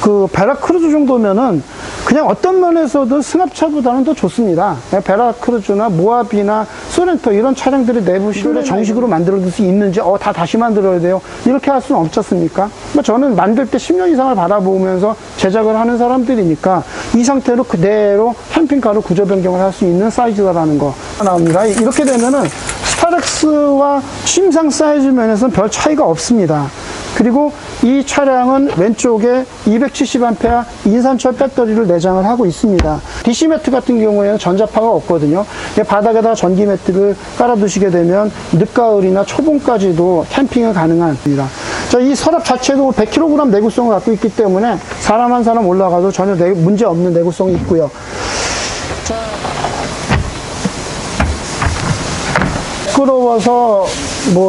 그 베라크루즈 정도면은 그냥 어떤 면에서도 승합차보다는 더 좋습니다. 베라크루즈나 모하비나 소렌토 이런 차량들이 내부 실내 정식으로 만들어줄 수 있는지 다시 만들어야 돼요. 이렇게 할 수는 없지 않습니까? 저는 만들 때 10년 이상을 바라보면서 제작을 하는 사람들이니까 이 상태로 그대로 캠핑카로 구조 변경을 할 수 있는 사이즈다라는 거 나옵니다. 이렇게 되면은 스타렉스와 침상 사이즈 면에서는 별 차이가 없습니다. 그리고 이 차량은 왼쪽에 270A 인산철 배터리를 내장을 하고 있습니다. DC 매트 같은 경우에는 전자파가 없거든요. 바닥에다 전기 매트를 깔아두시게 되면 늦가을이나 초봄까지도 캠핑이 가능합니다. 자, 이 서랍 자체도 100kg 내구성을 갖고 있기 때문에 사람 한 사람 올라가도 전혀 문제 없는 내구성이 있고요. 부끄러워서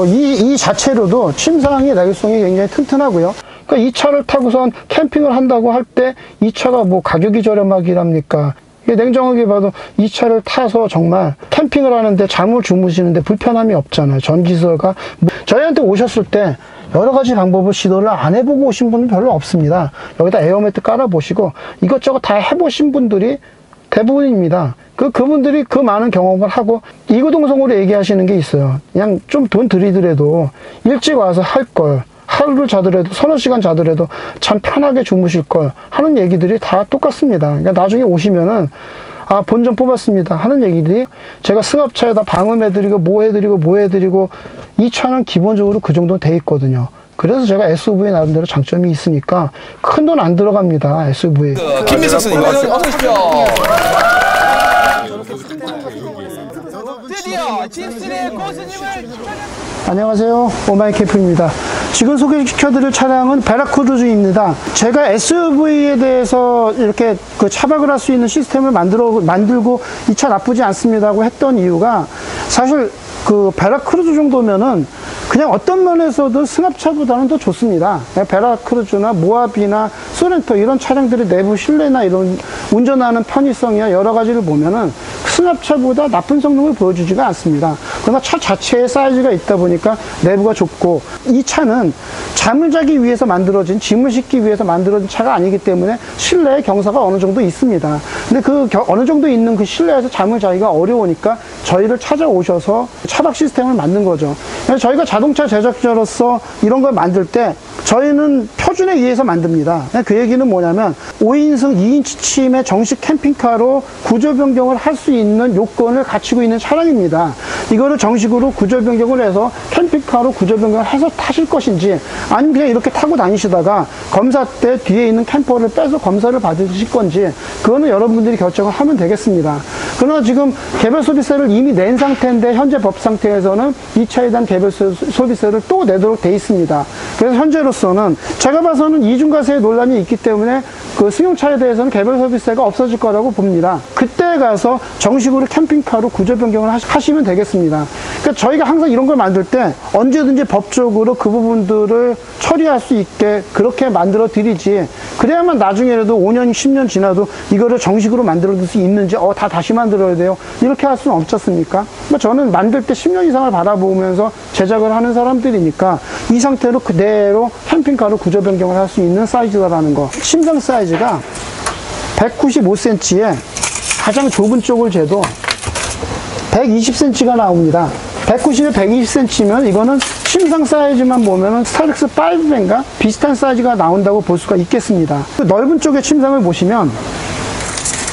이 자체로도 침상의 내구성이 굉장히 튼튼하고요. 그러니까 이 차를 타고선 캠핑을 한다고 할 때 이 차가 가격이 저렴하기랍니까? 냉정하게 봐도 이 차를 타서 정말 캠핑을 하는데 잠을 주무시는데 불편함이 없잖아요. 전기세가 저희한테 오셨을 때 여러 가지 방법을 시도를 안 해보고 오신 분은 별로 없습니다. 여기다 에어매트 깔아보시고 이것저것 다 해보신 분들이 대부분입니다. 그분들이 그 많은 경험을 하고 이구동성으로 얘기하시는 게 있어요. 그냥 좀 돈 들이더라도 일찍 와서 할 걸, 하루를 자더라도 서너 시간 자더라도 참 편하게 주무실 걸 하는 얘기들이 다 똑같습니다. 그러니까 나중에 오시면은 본전 뽑았습니다 하는 얘기들이 제가 승합차에다 방음해드리고 뭐 해드리고 이 차는 기본적으로 그 정도 돼 있거든요. 그래서 제가 SUV 나름대로 장점이 있으니까 큰 돈 안 들어갑니다. SUV. 김민석 선생님 어서 오십시오. 드디어 집순의 고수님을 안녕하세요, 오마이캠프입니다. 지금 소개시켜드릴 차량은 베라크루즈입니다. 제가 SUV에 대해서 이렇게 차박을 할 수 있는 시스템을 만들고 이 차 나쁘지 않습니다고 했던 이유가 사실 베라크루즈 정도면은 그냥 어떤 면에서도 승합차보다는 더 좋습니다. 베라크루즈나 모하비나 소렌토 이런 차량들이 내부 실내나 이런 운전하는 편의성이나 여러 가지를 보면은 승합차보다 나쁜 성능을 보여주지가 않습니다. 그러나 차 자체의 사이즈가 있다 보니까 내부가 좁고 이 차는 잠을 자기 위해서 만들어진 짐을 싣기 위해서 만들어진 차가 아니기 때문에 실내에 경사가 어느 정도 있습니다. 근데 어느 정도 있는 그 실내에서 잠을 자기가 어려우니까 저희를 찾아오셔서 차박 시스템을 만든 거죠. 그래서 저희가 자동차 제작자로서 이런 걸 만들 때 저희는 표준에 의해서 만듭니다. 그 얘기는 뭐냐면 5인승 2인치 침의 정식 캠핑카로 구조 변경을 할 수 있는 요건을 갖추고 있는 차량입니다. 이거를 정식으로 구조 변경을 해서 캠핑카로 구조 변경을 해서 타실 것인지 아니면 그냥 이렇게 타고 다니시다가 검사 때 뒤에 있는 캠퍼를 빼서 검사를 받으실 건지 그거는 여러분들이 결정을 하면 되겠습니다. 그러나 지금 개별소비세를 이미 낸 상태인데 현재 법 상태에서는 이 차에 대한 개별소비세를 또 내도록 돼 있습니다. 그래서 현재로서는 제가 봐서는 이중과세 논란이 있기 때문에 승용차에 대해서는 개별소비세가 없어질 거라고 봅니다. 그때 가서 정식으로 캠핑카로 구조 변경을 하시면 되겠습니다. 그러니까 저희가 항상 이런 걸 만들 때 언제든지 법적으로 그 부분들을 처리할 수 있게 그렇게 만들어 드리지 그래야만 나중에라도 5년, 10년 지나도 이거를 정식으로 만들어 줄 수 있는지 다시 만들어야 돼요. 이렇게 할 수는 없지 않습니까? 저는 만들 때 10년 이상을 바라보면서 제작을 하는 사람들이니까 이 상태로 그대로 캠핑카로 구조 변경을 할 수 있는 사이즈다라는 거. 침상 사이즈가 195cm에 가장 좁은 쪽을 재도 120cm가 나옵니다. 190에 120cm면 이거는 침상 사이즈만 보면은 스타렉스 5인가 비슷한 사이즈가 나온다고 볼 수가 있겠습니다. 넓은 쪽의 침상을 보시면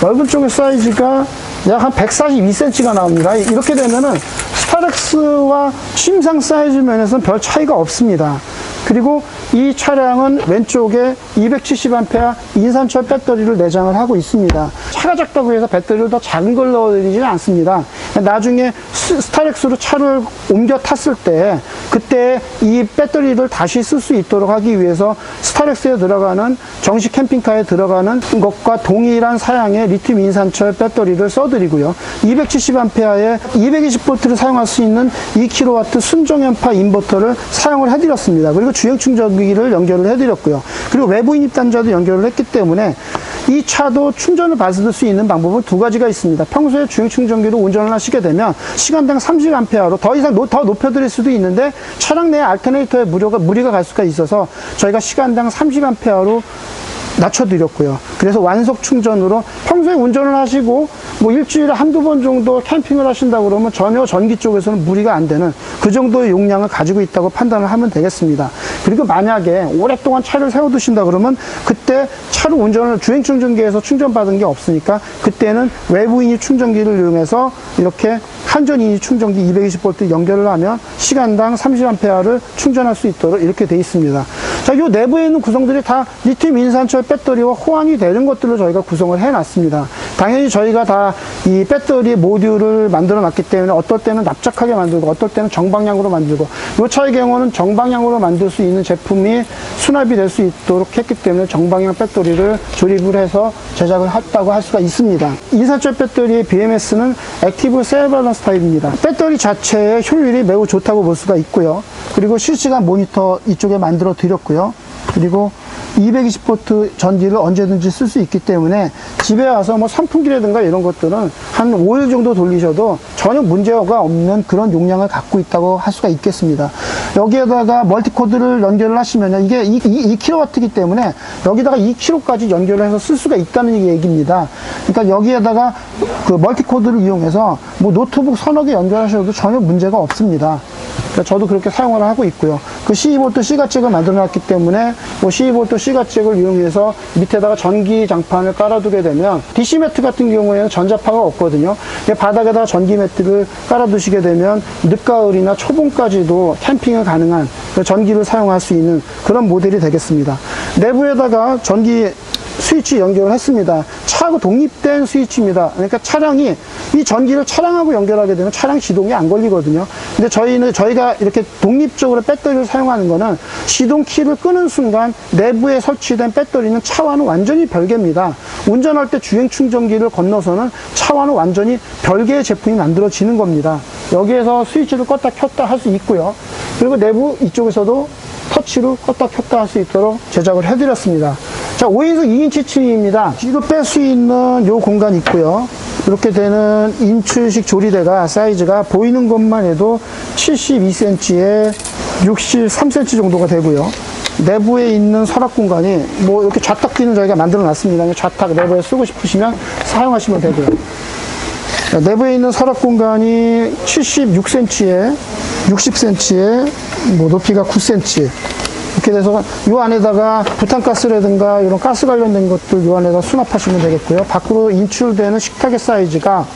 넓은 쪽의 사이즈가 약 한 142cm가 나옵니다. 이렇게 되면은 스타렉스와 침상 사이즈 면에서는 별 차이가 없습니다. 그리고 이 차량은 왼쪽에 270A 인산철 배터리를 내장을 하고 있습니다. 차가 작다고 해서 배터리를 더 작은 걸 넣어드리지는 않습니다. 나중에 스타렉스로 차를 옮겨 탔을 때 그때 이 배터리를 다시 쓸 수 있도록 하기 위해서 스타렉스에 들어가는 정식 캠핑카에 들어가는 것과 동일한 사양의 리튬 인산철 배터리를 써드리고요. 270A에 220V를 사용할 수 있는 2kW 순정연파 인버터를 사용을 해드렸습니다. 그리고 주행 충전기를 연결을 해드렸고요. 그리고 외부 인입 단자도 연결을 했기 때문에 이 차도 충전을 받을 수 있는 방법은 두 가지가 있습니다. 평소에 주행 충전기로 운전을 하시게 되면 시간당 30A로 더 이상 더 높여드릴 수도 있는데 차량 내 알터네이터에 무리가 갈 수가 있어서 저희가 시간당 30A로 낮춰드렸고요. 그래서 완속 충전으로 평소에 운전을 하시고 뭐 일주일에 한두 번 정도 캠핑을 하신다 그러면 전혀 전기 쪽에서는 무리가 안 되는 그 정도의 용량을 가지고 있다고 판단을 하면 되겠습니다. 그리고 만약에 오랫동안 차를 세워두신다 그러면 그때 차로 운전을 주행 충전기에서 충전받은 게 없으니까 그때는 외부 인이 충전기를 이용해서 이렇게 한전 인이 충전기 220V 연결을 하면 시간당 30A를 충전할 수 있도록 이렇게 되어 있습니다. 자, 이 내부에 있는 구성들이 다 리튬 인산철 배터리와 호환이 되는 것들로 저희가 구성을 해놨습니다. 당연히 저희가 다 이 배터리 모듈을 만들어 놨기 때문에 어떨 때는 납작하게 만들고 어떨 때는 정방향으로 만들고 이 차의 경우는 정방향으로 만들 수 있는 제품이 수납이 될 수 있도록 했기 때문에 정방향 배터리를 조립을 해서 제작을 했다고 할 수가 있습니다. 인산철 배터리의 BMS는 액티브 셀 밸런스 타입입니다. 배터리 자체의 효율이 매우 좋다고 볼 수가 있고요. 그리고 실시간 모니터 이쪽에 만들어 드렸고요. 그리고 220V 전기를 언제든지 쓸 수 있기 때문에 집에 와서 뭐 선풍기라든가 이런 것들은 한 5일 정도 돌리셔도 전혀 문제가 없는 그런 용량을 갖고 있다고 할 수가 있겠습니다. 여기에다가 멀티코드를 연결을 하시면 이게 2kW이기 때문에 여기다가 2kg까지 연결을 해서 쓸 수가 있다는 얘기입니다. 그러니까 여기에다가 그 멀티코드를 이용해서 뭐 노트북 서너 개 연결하셔도 전혀 문제가 없습니다. 저도 그렇게 사용을 하고 있고요. 그 12V C가잭을 만들어 놨기 때문에 뭐 12V C가잭을 이용해서 밑에다가 전기 장판을 깔아두게 되면 DC 매트 같은 경우에는 전자파가 없거든요. 바닥에다가 전기 매트를 깔아두시게 되면 늦가을이나 초봄까지도 캠핑을 가능한 전기를 사용할 수 있는 그런 모델이 되겠습니다. 내부에다가 전기 스위치 연결을 했습니다. 차하고 독립된 스위치입니다. 그러니까 차량이 이 전기를 차량하고 연결하게 되면 차량 시동이 안 걸리거든요. 근데 저희가 이렇게 독립적으로 배터리를 사용하는 거는 시동 키를 끄는 순간 내부에 설치된 배터리는 차와는 완전히 별개입니다. 운전할 때 주행 충전기를 건너서는 차와는 완전히 별개의 제품이 만들어지는 겁니다. 여기에서 스위치를 껐다 켰다 할 수 있고요. 그리고 내부 이쪽에서도 터치로 껐다 켰다 할 수 있도록 제작을 해드렸습니다. 자, 5인승 2인치 트림입니다. 뒤로 뺄 수 있는 요 공간이 있고요. 이렇게 되는 인출식 조리대가 사이즈가 보이는 것만 해도 72cm에 63cm 정도가 되고요. 내부에 있는 서랍 공간이 뭐 이렇게 좌탁기는 저희가 만들어 놨습니다. 좌탁 내부에 쓰고 싶으시면 사용하시면 되고요. 자, 내부에 있는 서랍 공간이 76cm에 60cm에 뭐 높이가 9cm 이렇게 돼서 이 안에다가 부탄가스라든가 이런 가스 관련된 것들 이 안에다 수납하시면 되겠고요. 밖으로 인출되는 식탁의 사이즈가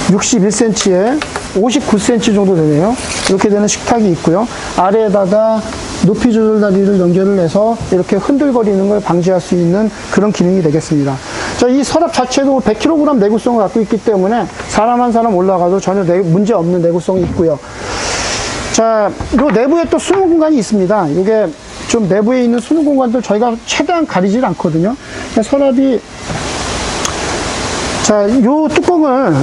61cm에 59cm 정도 되네요. 이렇게 되는 식탁이 있고요. 아래에다가 높이 조절 다리를 연결을 해서 이렇게 흔들거리는 걸 방지할 수 있는 그런 기능이 되겠습니다. 자, 이 서랍 자체도 100kg 내구성을 갖고 있기 때문에 사람 한 사람 올라가도 전혀 문제 없는 내구성이 있고요. 자, 요 내부에 또 수납 공간이 있습니다. 이게 좀 내부에 있는 수납 공간들 저희가 최대한 가리질 않거든요. 서랍이 자, 요 뚜껑을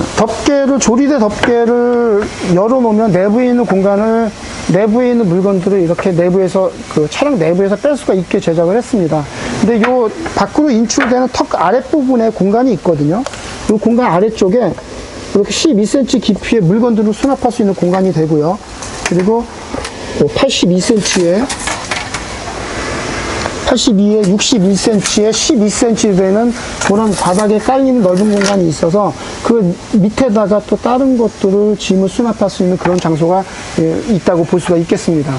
조리대 덮개를 열어놓으면 내부에 있는 공간을 내부에 있는 물건들을 이렇게 내부에서 차량 내부에서 뺄 수가 있게 제작을 했습니다. 근데 요 밖으로 인출되는 턱 아랫부분에 공간이 있거든요. 요 공간 아래쪽에 이렇게 12cm 깊이의 물건들을 수납할 수 있는 공간이 되고요. 그리고 82cm에 61cm에 12cm 되는 그런 바닥에 깔리는 넓은 공간이 있어서 그 밑에다가 또 다른 것들을 짐을 수납할 수 있는 그런 장소가 있다고 볼 수가 있겠습니다.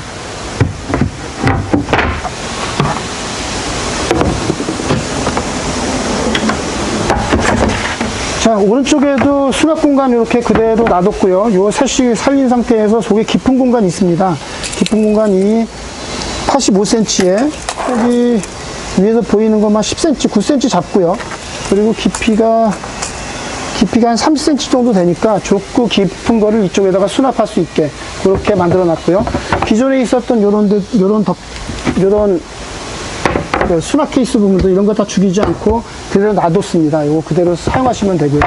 자, 오른쪽에도 수납 공간 이렇게 그대로 놔뒀고요. 요 세시 살린 상태에서 속에 깊은 공간이 있습니다. 깊은 공간이 85cm에 여기 위에서 보이는 것만 10cm, 9cm 잡고요. 그리고 깊이가 한 30cm 정도 되니까 좁고 깊은 거를 이쪽에다가 수납할 수 있게 그렇게 만들어 놨고요. 기존에 있었던 요런 수납 케이스 부분도 이런 거 다 죽이지 않고 그대로 놔뒀습니다. 이거 그대로 사용하시면 되고요.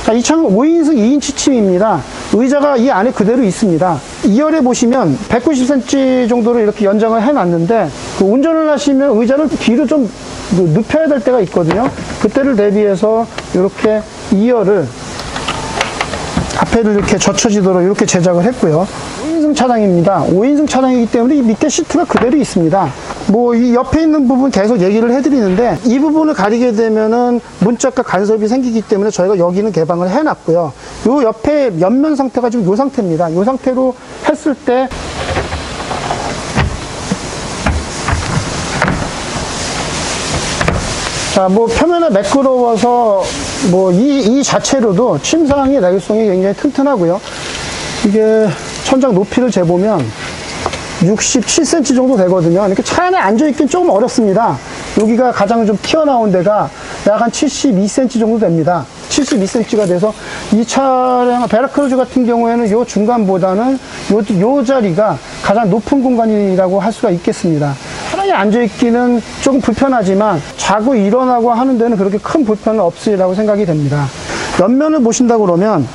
자, 이 차는 5인승 2인치 침입니다. 의자가 이 안에 그대로 있습니다. 2열에 보시면 190cm 정도로 이렇게 연장을 해놨는데 운전을 하시면 의자를 뒤로 좀 눕혀야 될 때가 있거든요. 그때를 대비해서 이렇게 2열을 앞에를 이렇게 젖혀지도록 이렇게 제작을 했고요. 5인승 차량입니다. 5인승 차량이기 때문에 이 밑에 시트가 그대로 있습니다. 뭐 이 옆에 있는 부분 계속 얘기를 해드리는데 이 부분을 가리게 되면은 문짝과 간섭이 생기기 때문에 저희가 여기는 개방을 해놨고요. 요 옆에 옆면 상태가 지금 요 상태입니다. 요 상태로 했을 때 자, 뭐 표면에 매끄러워서 뭐 이 자체로도 침상이 내구성이 굉장히 튼튼하고요. 이게 천장 높이를 재보면 67cm 정도 되거든요. 이렇게 차 안에 앉아있기는 조금 어렵습니다. 여기가 가장 좀 튀어나온 데가 약 한 72cm 정도 됩니다. 72cm가 돼서 이 차량 베라크루즈 같은 경우에는 요 중간보다는 요 자리가 가장 높은 공간이라고 할 수가 있겠습니다. 편하게 앉아있기는 조금 불편하지만 자고 일어나고 하는 데는 그렇게 큰 불편은 없으리라고 생각이 됩니다. 옆면을 보신다고 그러면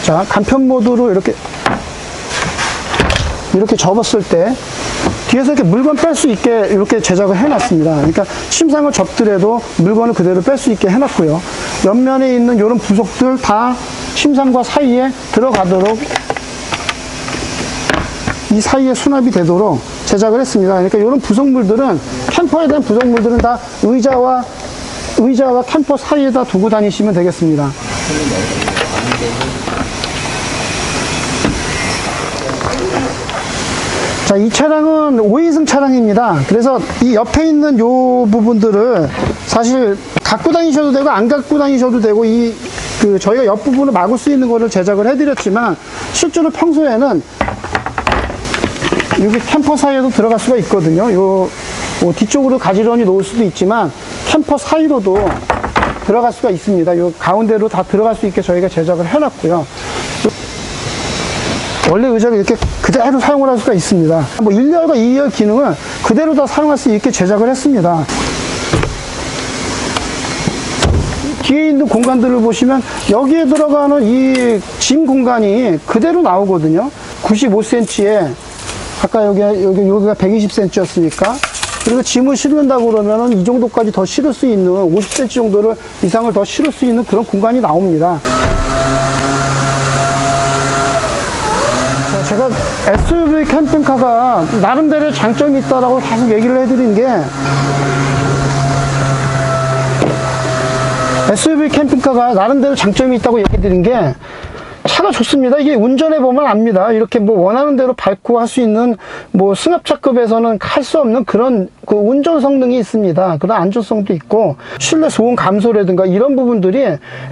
자, 간편 모드로 이렇게 접었을 때 뒤에서 이렇게 물건 뺄 수 있게 이렇게 제작을 해놨습니다. 그러니까 침상을 접더라도 물건을 그대로 뺄 수 있게 해놨고요. 옆면에 있는 이런 부속들 다 침상과 사이에 들어가도록 이 사이에 수납이 되도록 제작을 했습니다. 그러니까 이런 부속물들은 캠퍼에 대한 부속물들은 다 의자와 캠퍼 사이에다 두고 다니시면 되겠습니다. 자, 이 차량은 5인승 차량입니다. 그래서 이 옆에 있는 요 부분들을 사실 갖고 다니셔도 되고 안 갖고 다니셔도 되고 저희가 옆부분을 막을 수 있는 거를 제작을 해드렸지만 실제로 평소에는 여기 캠퍼 사이에도 들어갈 수가 있거든요. 요 뒤쪽으로 가지런히 놓을 수도 있지만 캠퍼 사이로도 들어갈 수가 있습니다. 요 가운데로 다 들어갈 수 있게 저희가 제작을 해놨고요. 원래 의자를 이렇게 그대로 사용을 할 수가 있습니다. 뭐 1열과 2열 기능을 그대로 다 사용할 수 있게 제작을 했습니다. 뒤에 있는 공간들을 보시면 여기에 들어가는 이 짐 공간이 그대로 나오거든요. 95cm에 아까 여기가 120cm였으니까 그리고 짐을 실는다고 그러면은 이 정도까지 더 실을 수 있는 50cm 정도를 이상을 더 실을 수 있는 그런 공간이 나옵니다. 제가 SUV 캠핑카가 나름대로 장점이 있다라고 계속 얘기를 해드린 게 SUV 캠핑카가 나름대로 장점이 있다고 얘기드린 게 차가 좋습니다. 이게 운전해보면 압니다. 이렇게 뭐 원하는 대로 밟고 할 수 있는 뭐 승합차급에서는 할 수 없는 그런 그 운전 성능이 있습니다. 그런 안전성도 있고 실내 소음 감소라든가 이런 부분들이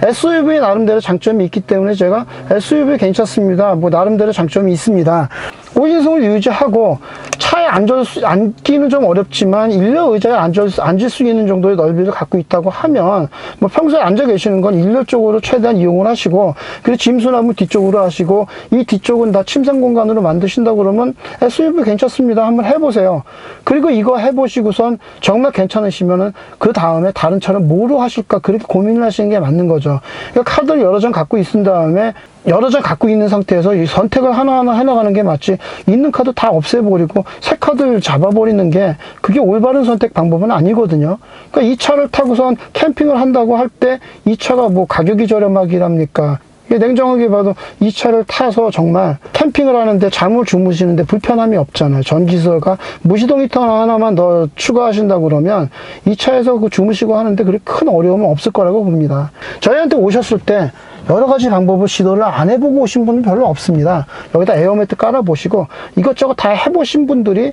SUV의 나름대로 장점이 있기 때문에 제가 SUV 괜찮습니다. 뭐 나름대로 장점이 있습니다. 5인승을 유지하고 차에 앉기는 좀 어렵지만 일렬 의자에 앉을 수 있는 정도의 넓이를 갖고 있다고 하면 뭐 평소에 앉아 계시는 건 일렬 쪽으로 최대한 이용을 하시고 그리고 짐 수납은 뒤쪽으로 하시고 이 뒤쪽은 다 침상 공간으로 만드신다고 그러면 SUV 괜찮습니다. 한번 해보세요. 그리고 이거 해보시고선 정말 괜찮으시면은 그 다음에 다른 차는 뭐로 하실까 그렇게 고민을 하시는 게 맞는 거죠. 그러니까 카드를 여러 장 갖고 있은 다음에 여러 장 갖고 있는 상태에서 이 선택을 하나하나 해나가는 게 맞지 있는 카드 다 없애버리고 새 카드를 잡아버리는 게 그게 올바른 선택 방법은 아니거든요. 그러니까 이 차를 타고선 캠핑을 한다고 할 때 이 차가 뭐 가격이 저렴하기랍니까? 냉정하게 봐도 이 차를 타서 정말 캠핑을 하는데 잠을 주무시는데 불편함이 없잖아요. 전기세가 무시동 히터 하나만 더 추가하신다고 그러면 이 차에서 그 주무시고 하는데 그렇게 큰 어려움은 없을 거라고 봅니다. 저희한테 오셨을 때 여러 가지 방법을 시도를 안 해보고 오신 분은 별로 없습니다. 여기다 에어매트 깔아보시고 이것저것 다 해보신 분들이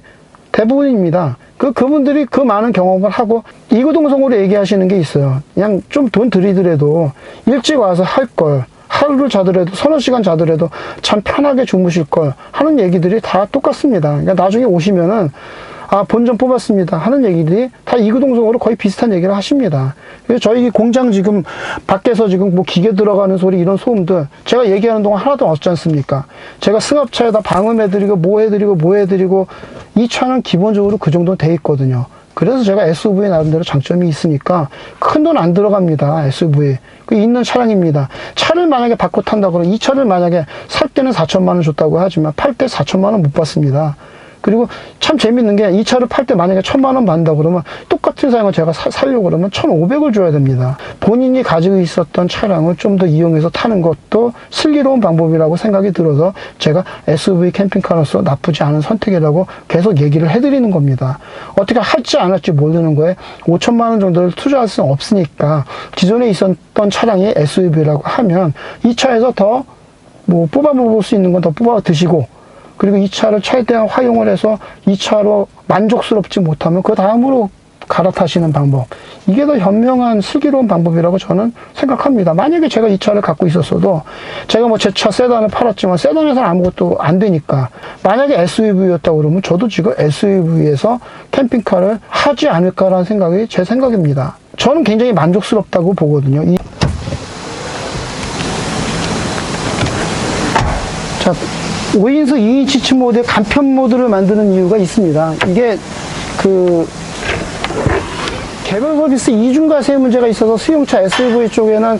대부분입니다. 그분들이 그 많은 경험을 하고 이구동성으로 얘기하시는 게 있어요. 그냥 좀 돈 들이더라도 일찍 와서 할 걸. 하루를 자더라도 서너 시간 자더라도 참 편하게 주무실 걸 하는 얘기들이 다 똑같습니다. 그러니까 나중에 오시면은 본전 뽑았습니다 하는 얘기들이 다 이구동성으로 거의 비슷한 얘기를 하십니다. 그래서 저희 공장 지금 밖에서 지금 뭐 기계 들어가는 소리 이런 소음들 제가 얘기하는 동안 하나도 없지 않습니까? 제가 승합차에다 방음해드리고 뭐 해드리고 이 차는 기본적으로 그 정도는 돼 있거든요. 그래서 제가 SUV 나름대로 장점이 있으니까 큰 돈 안 들어갑니다. SUV. 있는 차량입니다. 차를 만약에 바꿔 탄다 그러면 이 차를 만약에 살 때는 4천만 원 줬다고 하지만 팔 때 4천만 원 못 받습니다. 그리고 참 재밌는 게 이 차를 팔 때 만약에 1,000만 원 받는다 그러면 똑같은 삭제사양을 제가 살려고 그러면 1,500을 줘야 됩니다. 본인이 가지고 있었던 차량을 좀 더 이용해서 타는 것도 슬기로운 방법이라고 생각이 들어서 제가 SUV 캠핑카로서 나쁘지 않은 선택이라고 계속 얘기를 해드리는 겁니다. 어떻게 할지 안 할지 모르는 거에 5천만 원 정도를 투자할 수는 없으니까 기존에 있었던 차량이 SUV라고 하면 이 차에서 더 뭐 뽑아 먹을 수 있는 건 더 뽑아 드시고, 그리고 이 차를 최대한 활용을 해서 이 차로 만족스럽지 못하면 그 다음으로 갈아타시는 방법, 이게 더 현명한 슬기로운 방법이라고 저는 생각합니다. 만약에 제가 이 차를 갖고 있었어도 제가 뭐 제 차 세단을 팔았지만 세단에서는 아무것도 안 되니까, 만약에 SUV였다고 그러면 저도 지금 SUV에서 캠핑카를 하지 않을까라는 생각이 제 생각입니다. 저는 굉장히 만족스럽다고 보거든요. 자, 5인승 2인치 모드의 간편 모드를 만드는 이유가 있습니다. 이게 개별 서비스 이중과세 문제가 있어서 수용차 SUV 쪽에는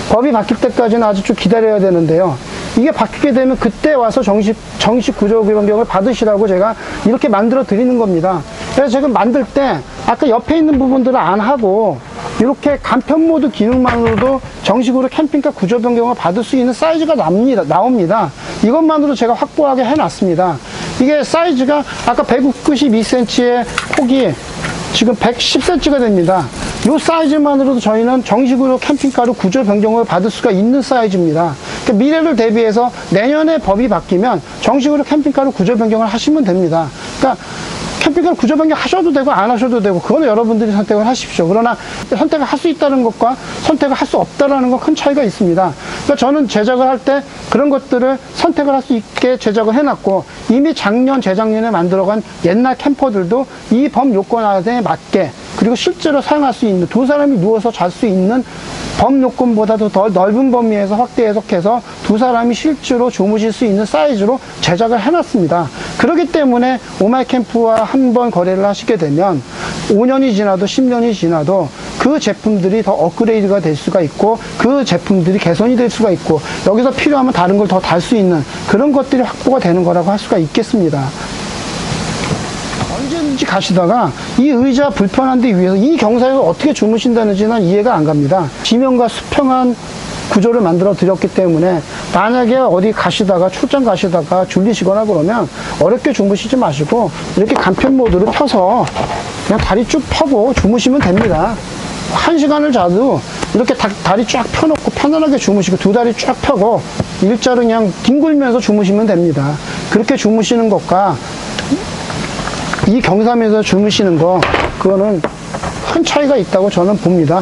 법이 바뀔 때까지는 아주 좀 기다려야 되는데요. 이게 바뀌게 되면 그때 와서 정식 구조 변경을 받으시라고 제가 이렇게 만들어 드리는 겁니다. 그래서 지금 만들 때 아까 옆에 있는 부분들을 안 하고 이렇게 간편 모드 기능만으로도 정식으로 캠핑카 구조 변경을 받을 수 있는 사이즈가 나옵니다. 이것만으로 제가 확보하게 해놨습니다. 이게 사이즈가 아까 192cm의 폭이 지금 110cm가 됩니다. 이 사이즈만으로도 저희는 정식으로 캠핑카로 구조 변경을 받을 수가 있는 사이즈입니다. 그러니까 미래를 대비해서 내년에 법이 바뀌면 정식으로 캠핑카로 구조 변경을 하시면 됩니다. 그러니까 캠핑카를 구조 변경 하셔도 되고 안 하셔도 되고, 그거는 여러분들이 선택을 하십시오. 그러나 선택을 할 수 있다는 것과 선택을 할 수 없다는 건 큰 차이가 있습니다. 그러니까 저는 제작을 할 때 그런 것들을 선택을 할 수 있게 제작을 해놨고, 이미 작년 재작년에 만들어간 옛날 캠퍼들도 이 법 요건 안에 맞게, 그리고 실제로 사용할 수 있는, 두 사람이 누워서 잘 수 있는 법 요건보다도 더 넓은 범위에서 확대 해석해서 두 사람이 실제로 주무실 수 있는 사이즈로 제작을 해놨습니다. 그렇기 때문에 오마이캠프와 한번 거래를 하시게 되면 5년이 지나도 10년이 지나도 그 제품들이 더 업그레이드가 될 수가 있고, 그 제품들이 개선이 될 수가 있고, 여기서 필요하면 다른 걸 더 달 수 있는 그런 것들이 확보가 되는 거라고 할 수가 있겠습니다. 언제든지 가시다가 이 의자 불편한 데 위에서 이 경사에서 어떻게 주무신다는지 난 이해가 안 갑니다. 지명과 수평한 구조를 만들어 드렸기 때문에 만약에 어디 가시다가 출장 가시다가 졸리시거나 그러면 어렵게 주무시지 마시고 이렇게 간편 모드로 펴서 그냥 다리 쭉 펴고 주무시면 됩니다. 1시간을 자도 이렇게 다리 쫙 펴놓고 편안하게 주무시고 두 다리 쫙 펴고 일자로 그냥 뒹굴면서 주무시면 됩니다. 그렇게 주무시는 것과 이 경사면에서 주무시는 거, 그거는 큰 차이가 있다고 저는 봅니다.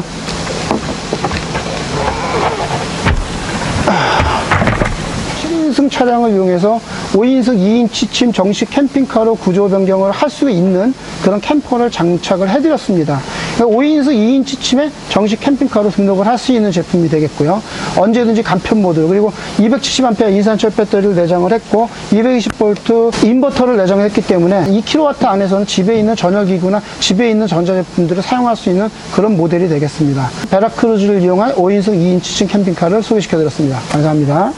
7인승 차량을 이용해서 5인승 2인치 침 정식 캠핑카로 구조 변경을 할 수 있는 그런 캠퍼를 장착을 해드렸습니다. 5인승 2인치 침에 정식 캠핑카로 등록을 할 수 있는 제품이 되겠고요. 언제든지 간편 모드, 그리고 270A 이산철 배터리를 내장을 했고 220V 인버터를 내장을 했기 때문에 2kW 안에서는 집에 있는 전열기구나 집에 있는 전자제품들을 사용할 수 있는 그런 모델이 되겠습니다. 베라크루즈를 이용한 5인승 2인치 침 캠핑카를 소개시켜 드렸습니다. 감사합니다.